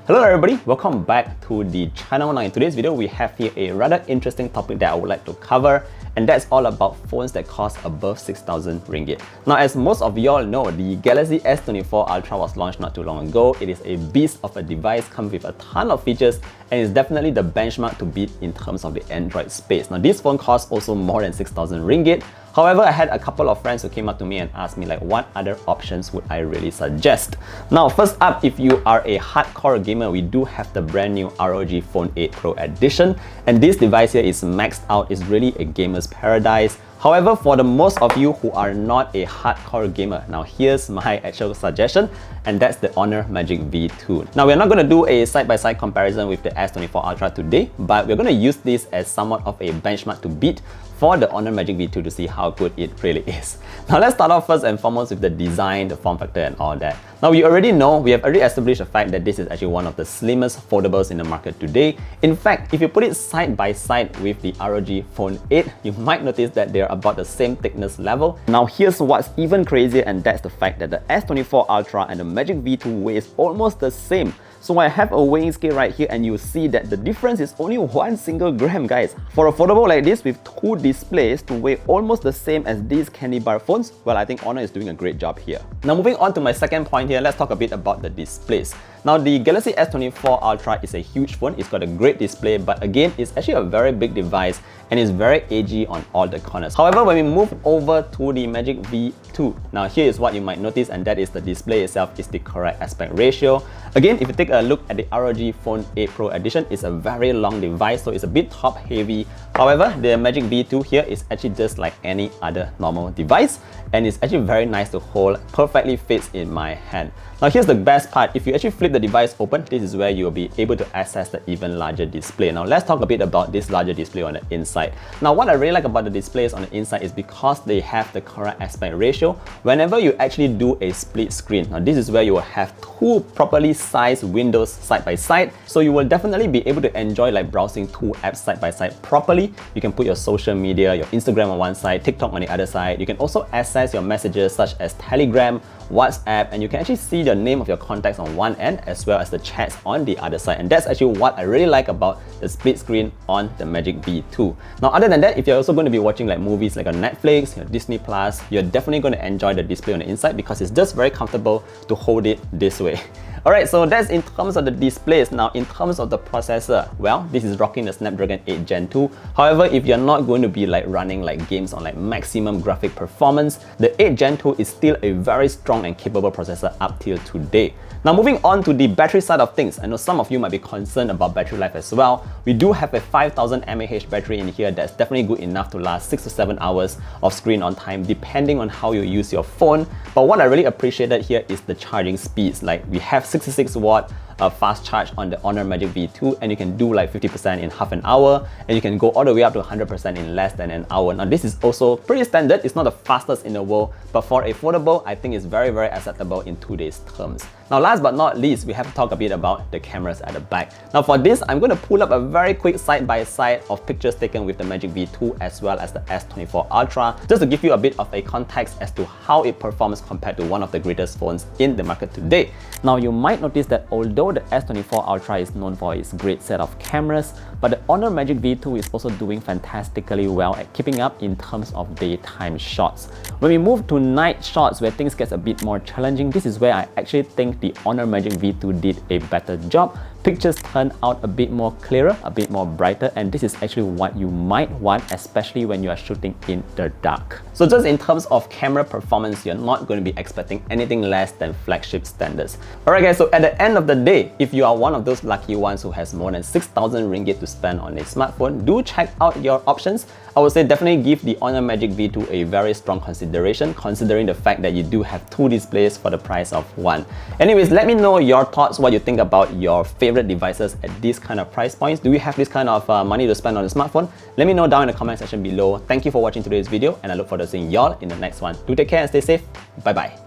Hello everybody, welcome back to the channel. Now in today's video, we have here a rather interesting topic that I would like to cover, and that's all about phones that cost above 6,000 ringgit. Now as most of y'all know, the Galaxy S24 Ultra was launched not too long ago. It is a beast of a device, comes with a ton of features, and is definitely the benchmark to beat in terms of the Android space. Now this phone costs also more than 6,000 ringgit. However, I had a couple of friends who came up to me and asked me like, what other options would I really suggest? Now, first up, if you are a hardcore gamer, we do have the brand new ROG Phone 8 Pro Edition. And this device here is maxed out, is really a gamer's paradise. However, for the most of you who are not a hardcore gamer, now here's my actual suggestion, and that's the Honor Magic V2. Now we're not going to do a side-by-side comparison with the S24 Ultra today, but we're going to use this as somewhat of a benchmark to beat for the Honor Magic V2 to see how good it really is. Now let's start off first and foremost with the design, the form factor and all that. Now we have already established the fact that this is actually one of the slimmest foldables in the market today. In fact, if you put it side by side with the ROG Phone 8, you might notice that they're about the same thickness level. Now here's what's even crazier, and that's the fact that the S24 Ultra and the Magic V2 weighs almost the same. So I have a weighing scale right here, and you see that the difference is only 1 single gram, guys. For a foldable like this with two displays to weigh almost the same as these candy bar phones, well, I think Honor is doing a great job here. Now moving on to my second point here, let's talk a bit about the displays. Now the Galaxy S24 Ultra is a huge phone, it's got a great display, but again, it's actually a very big device and is very edgy on all the corners. However, when we move over to the Magic V2, now here is what you might notice, and that is the display itself is the correct aspect ratio. Again, if you take a look at the ROG Phone 8 Pro Edition, it's a very long device, so it's a bit top heavy. However, the Magic V2 here is actually just like any other normal device, and it's actually very nice to hold, perfectly fits in my hand. Now here's the best part, if you actually flip the device open, this is where you'll be able to access the even larger display. Now let's talk a bit about this larger display on the inside. Now what I really like about the displays on the inside is because they have the correct aspect ratio. Whenever you actually do a split screen, now this is where you will have two properly sized windows side by side, so you will definitely be able to enjoy like browsing two apps side by side properly. You can put your social media, your Instagram on one side, TikTok on the other side. You can also access your messages such as Telegram, WhatsApp, and you can actually see the name of your contacts on one end as well as the chats on the other side. And that's actually what I really like about the split screen on the Magic V2. Now other than that, if you're also going to be watching like movies like on Netflix, your Disney Plus, you're definitely going to enjoy the display on the inside because it's just very comfortable to hold it this way. Alright, so that's in terms of the displays. Now in terms of the processor, well, this is rocking the Snapdragon 8 Gen 2. However, if you're not going to be like running like games on like maximum graphic performance, the 8 Gen 2 is still a very strong and capable processor up till today. Now moving on to the battery side of things, I know some of you might be concerned about battery life as well. We do have a 5000 mAh battery in here that's definitely good enough to last 6 to 7 hours of screen on time depending on how you use your phone. But what I really appreciated here is the charging speeds. Like we have 66 watt fast charge on the Honor Magic V2, and you can do like 50% in half an hour, and you can go all the way up to 100% in less than an hour. Now this is also pretty standard, it's not the fastest in the world, but for a foldable, I think it's very acceptable in today's terms. Now last but not least, we have to talk a bit about the cameras at the back. Now for this, I'm going to pull up a very quick side-by-side of pictures taken with the Magic V2 as well as the S24 Ultra, just to give you a bit of a context as to how it performs compared to one of the greatest phones in the market today. Now you might notice that although the S24 Ultra is known for its great set of cameras, but the Honor Magic V2 is also doing fantastically well at keeping up in terms of daytime shots. When we move to night shots where things get a bit more challenging, this is where I actually think the Honor Magic V2 did a better job. Pictures turn out a bit more clearer, a bit more brighter, and this is actually what you might want, especially when you are shooting in the dark. So just in terms of camera performance, you're not going to be expecting anything less than flagship standards. Alright guys, so at the end of the day, if you are one of those lucky ones who has more than 6,000 ringgit to spend on a smartphone, do check out your options. I would say definitely give the Honor Magic V2 a very strong consideration, considering the fact that you do have two displays for the price of one. Anyways, let me know your thoughts, what you think about your favorite devices at these kind of price points. Do you have this kind of money to spend on a smartphone? Let me know down in the comment section below. Thank you for watching today's video, and I look forward to seeing y'all in the next one. Do take care and stay safe. Bye bye.